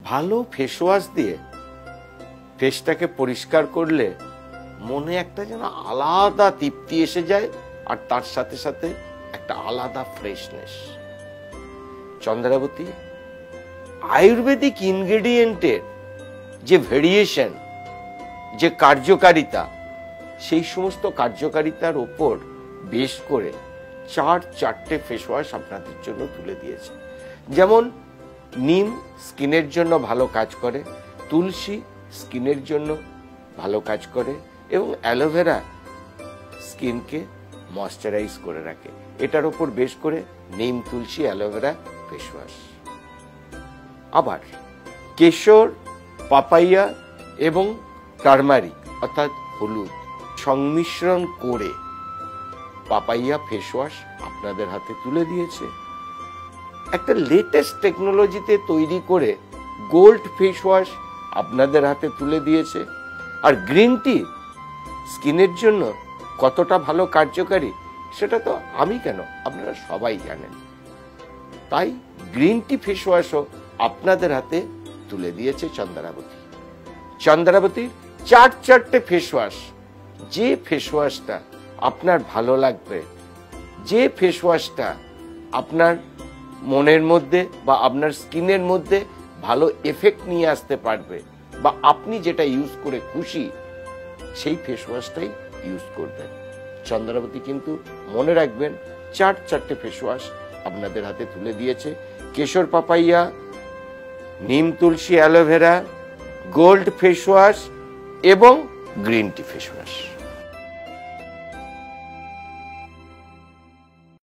ভালো face wash দিয়ে ফেসটাকে পরিষ্কার করলে মনে একটা যেন আলাদা তৃপ্তি এসে যায়, আর তার সাথে সাথে একটা আলাদা ফ্রেশনেস। চন্দ্রাবতী আয়ুর্বেদিক ইনগ্রেডিয়েন্টের যে ভেরিয়েশন, যে কার্যকারিতা, সেই সমস্ত কার্যকারিতার উপর বেশ করে চারটে ফেস ওয়াশ আপনাদের জন্য তুলে দিয়েছে। যেমন নিম স্কিনের জন্য ভালো কাজ করে, তুলসী স্কিনের জন্য ভালো কাজ করে, এবং অ্যালোভেরা স্কিনকে ময়শ্চারাইজ করে রাখে। এটার উপর বেশ করে নিম, তুলসী, অ্যালোভেরা ফেস ওয়াশ। আবার কেশর, পাপাইয়া এবং টারমারিক অর্থাৎ হলুদ সংমিশ্রণ করে পাপাইয়া ফেস ওয়াশ আপনাদের হাতে তুলে দিয়েছে। একটা লেটেস্ট টেকনোলজিতে তৈরি করে গোল্ড ফেস ওয়াশ আপনাদের হাতে তুলে দিয়েছে। আর গ্রিন টি স্কিনের জন্য কতটা ভালো কার্যকারী সেটা তো আমি কেন, আপনারা সবাই জানেন। তাই গ্রিন টি ফেস ওয়াশও আপনাদের হাতে তুলে দিয়েছে চন্দ্রাবতী। চন্দ্রাবতীর চারটে ফেস ওয়াশ, যে ফেস ওয়াশটা আপনার ভালো লাগবে, যে ফেস ওয়াশটা আপনার মনের মধ্যে বা আপনার স্কিনের মধ্যে ভালো এফেক্ট নিয়ে আসতে পারবে, বা আপনি যেটা ইউজ করে খুশি, সেই ফেস ওয়াশটাই ইউজ করবেন। চন্দ্রাবতী কিন্তু মনে রাখবেন চারটে ফেস ওয়াশ আপনাদের হাতে তুলে দিয়েছে। কেশর, পাপাইয়া, নিম, তুলসী, অ্যালোভেরা, গোল্ড ফেস ওয়াশ এবং গ্রিন টি ফেস ওয়াশ।